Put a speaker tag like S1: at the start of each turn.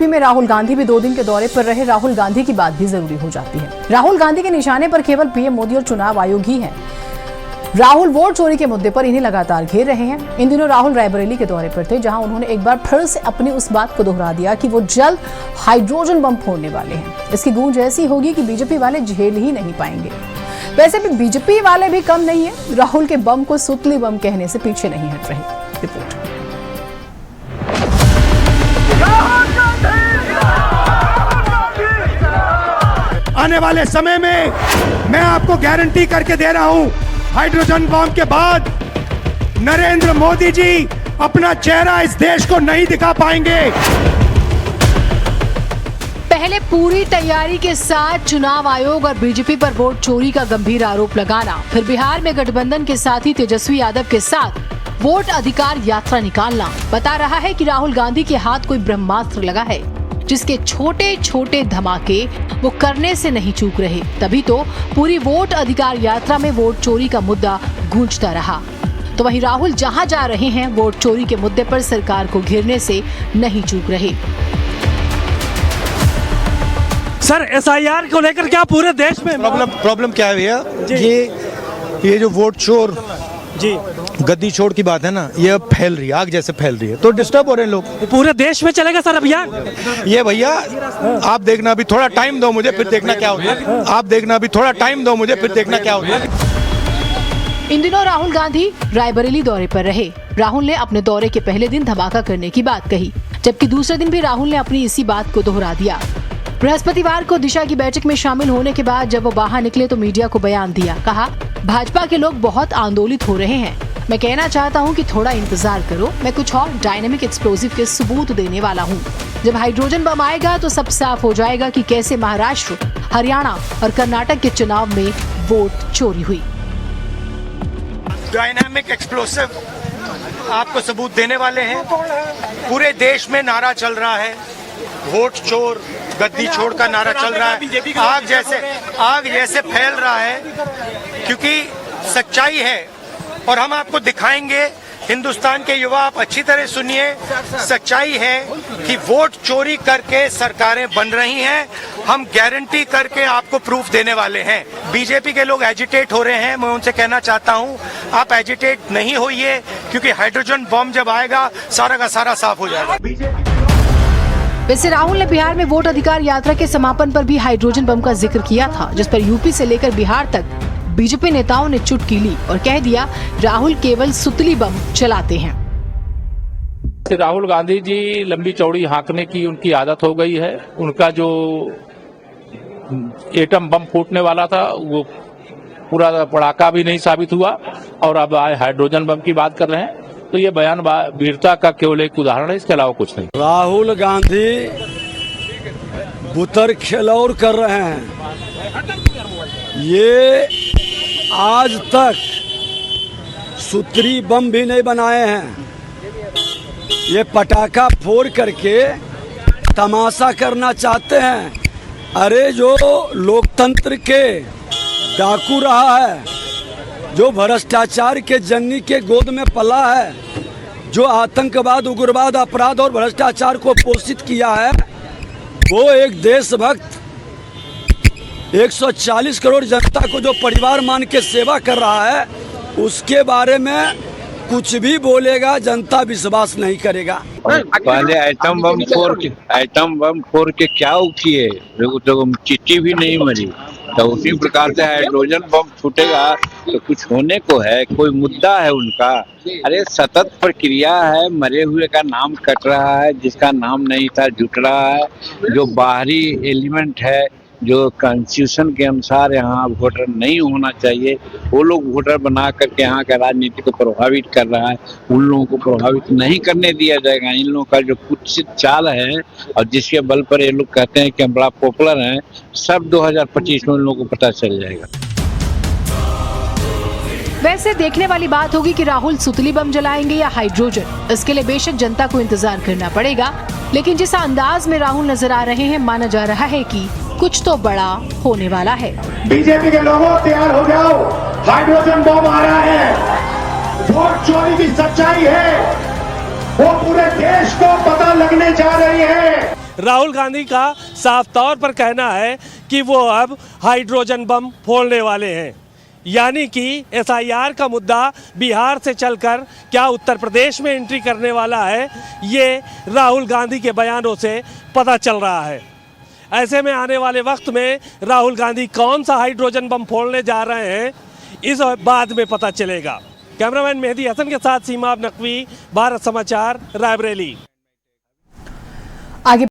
S1: UP में राहुल गांधी भी 2 दिन के दौरे पर रहे। राहुल गांधी की बात भी जरूरी हो जाती है। राहुल गांधी के निशाने पर केवल पीएम मोदी और चुनाव आयोग ही है। राहुल वोट चोरी के मुद्दे पर इन्हें लगातार घेर रहे हैं। इन दिनों राहुल रायबरेली के दौरे पर थे, जहां उन्होंने एक बार फिर से अपनी उस बात को दोहरा दिया कि वो जल्द हाइड्रोजन बम फोड़ने वाले हैं। इसकी गूंज ऐसी होगी कि बीजेपी वाले झेल ही नहीं पाएंगे। वैसे भी बीजेपी वाले भी कम नहीं है, राहुल के बम को सुतली बम कहने से पीछे नहीं हट रहे। रिपोर्ट।
S2: आने वाले समय में मैं आपको गारंटी करके दे रहा हूं, हाइड्रोजन बम के बाद नरेंद्र मोदी जी अपना चेहरा इस देश को नहीं दिखा पाएंगे।
S1: पहले पूरी तैयारी के साथ चुनाव आयोग और बीजेपी पर वोट चोरी का गंभीर आरोप लगाना, फिर बिहार में गठबंधन के साथी तेजस्वी यादव के साथ वोट अधिकार यात्रा निकालना बता रहा है कि राहुल गांधी के हाथ कोई ब्रह्मास्त्र लगा है, जिसके छोटे छोटे धमाके वो करने से नहीं चूक रहे। तभी तो पूरी वोट अधिकार यात्रा में वोट चोरी का मुद्दा गूंजता रहा। तो वहीं राहुल जहां जा रहे हैं, वोट चोरी के मुद्दे पर सरकार को घेरने से नहीं चूक रहे।
S3: सर, एसआईआर को लेकर क्या पूरे देश में
S4: प्रॉब्लम क्या है भैया? ये जो वोट चोर
S3: जी
S4: गद्दी छोड़ की बात है ना, ये अब फैल रही है, आग जैसे फैल रही है, तो डिस्टर्ब हो रहे हैं लोग।
S3: पूरे देश में चलेगा सर अभियान?
S4: ये भैया आप देखना, अभी थोड़ा टाइम दो मुझे, फिर देखना क्या होता है। आप देखना, अभी थोड़ा टाइम दो मुझे, फिर देखना क्या होता है।
S1: इन दिनों राहुल गांधी रायबरेली दौरे पर रहे। राहुल ने अपने दौरे के पहले दिन धमाका करने की बात कही, जबकि दूसरे दिन भी राहुल ने अपनी इसी बात को दोहरा दिया। बृहस्पतिवार को दिशा की बैठक में शामिल होने के बाद जब वो बाहर निकले तो मीडिया को बयान दिया। कहा, भाजपा के लोग बहुत आंदोलित हो रहे हैं। मैं कहना चाहता हूं कि थोड़ा इंतजार करो, मैं कुछ और डायनेमिक एक्सप्लोजिव के सबूत देने वाला हूं। जब हाइड्रोजन बम आएगा तो सब साफ हो जाएगा कि कैसे महाराष्ट्र, हरियाणा और कर्नाटक के चुनाव में वोट चोरी हुई।
S4: डायनामिक एक्सप्लोसिव आपको सबूत देने वाले हैं। पूरे देश में नारा चल रहा है, वोट चोर गद्दी छोड़ का नारा चल रहा है, आग जैसे फैल रहा है, क्योंकि सच्चाई है और हम आपको दिखाएंगे। हिंदुस्तान के युवा, आप अच्छी तरह सुनिए, सच्चाई है कि वोट चोरी करके सरकारें बन रही हैं। हम गारंटी करके आपको प्रूफ देने वाले हैं। बीजेपी के लोग एजिटेट हो रहे हैं, मैं उनसे कहना चाहता हूं, आप एजिटेट नहीं होइए, क्योंकि हाइड्रोजन बम जब आएगा सारा का सारा साफ हो जाएगा।
S1: वैसे राहुल ने बिहार में वोट अधिकार यात्रा के समापन पर भी हाइड्रोजन बम का जिक्र किया था, जिस पर यूपी से लेकर बिहार तक बीजेपी नेताओं ने चुटकी ली और कह दिया, राहुल केवल सुतली बम चलाते हैं।
S5: राहुल गांधी जी लंबी चौड़ी हाँकने की उनकी आदत हो गई है। उनका जो एटम बम फूटने वाला था वो पूरा पड़ाका भी नहीं साबित हुआ, और अब हाइड्रोजन बम की बात कर रहे हैं। तो ये बयान वीरता का केवल एक उदाहरण है, इसके अलावा कुछ नहीं।
S6: राहुल गांधी बुतर खिलौड़ कर रहे हैं। ये आज तक सुतरी बम भी नहीं बनाए हैं। ये पटाखा फोड़ करके तमाशा करना चाहते हैं। अरे जो लोकतंत्र के डाकू रहा है, जो भ्रष्टाचार के जन्नी के गोद में पला है, जो आतंकवाद, उग्रवाद, अपराध और भ्रष्टाचार को पोषित किया है, वो एक देशभक्त 140 करोड़ जनता को जो परिवार मान के सेवा कर रहा है, उसके बारे में कुछ भी बोलेगा जनता विश्वास नहीं करेगा।
S7: पहले आइटम बम फोड़ के क्या किए, तो चिट्ठी भी नहीं मरी। तो उसी प्रकार से हाइड्रोजन बम फूटेगा तो कुछ होने को है, कोई मुद्दा है उनका। अरे सतत प्रक्रिया है, मरे हुए का नाम कट रहा है, जिसका नाम नहीं था जुट रहा है। जो बाहरी एलिमेंट है, जो कॉन्स्टिट्यूशन के अनुसार यहाँ वोटर नहीं होना चाहिए, वो लोग वोटर बना करके यहाँ का राजनीति को प्रभावित कर रहा है। उन लोगों को प्रभावित नहीं करने दिया जाएगा। इन लोगों का जो कुत्सित चाल है और जिसके बल पर ये लोग कहते हैं कि हम बड़ा पॉपुलर हैं, सब 2025 में उन लोगों को पता चल जाएगा।
S1: वैसे देखने वाली बात होगी कि राहुल सुतली बम जलाएंगे या हाइड्रोजन। इसके लिए बेशक जनता को इंतजार करना पड़ेगा, लेकिन जिस अंदाज में राहुल नजर आ रहे हैं, माना जा रहा है कि कुछ तो बड़ा होने वाला है।
S2: बीजेपी के लोगों तैयार हो जाओ, हाइड्रोजन बम आ रहा है। वोट चोरी की सच्चाई है, वो पूरे देश को पता लगने जा रही है।
S3: राहुल गांधी का साफ तौर पर कहना है कि वो अब हाइड्रोजन बम फोड़ने वाले हैं, यानी कि एसआईआर का मुद्दा बिहार से चलकर क्या उत्तर प्रदेश में एंट्री करने वाला है, ये राहुल गांधी के बयानों से पता चल रहा है। ऐसे में आने वाले वक्त में राहुल गांधी कौन सा हाइड्रोजन बम फोड़ने जा रहे हैं, इस बाद में पता चलेगा। कैमरामैन मेहदी हसन के साथ सीमा नकवी, भारत समाचार, रायबरेली।
S1: आगे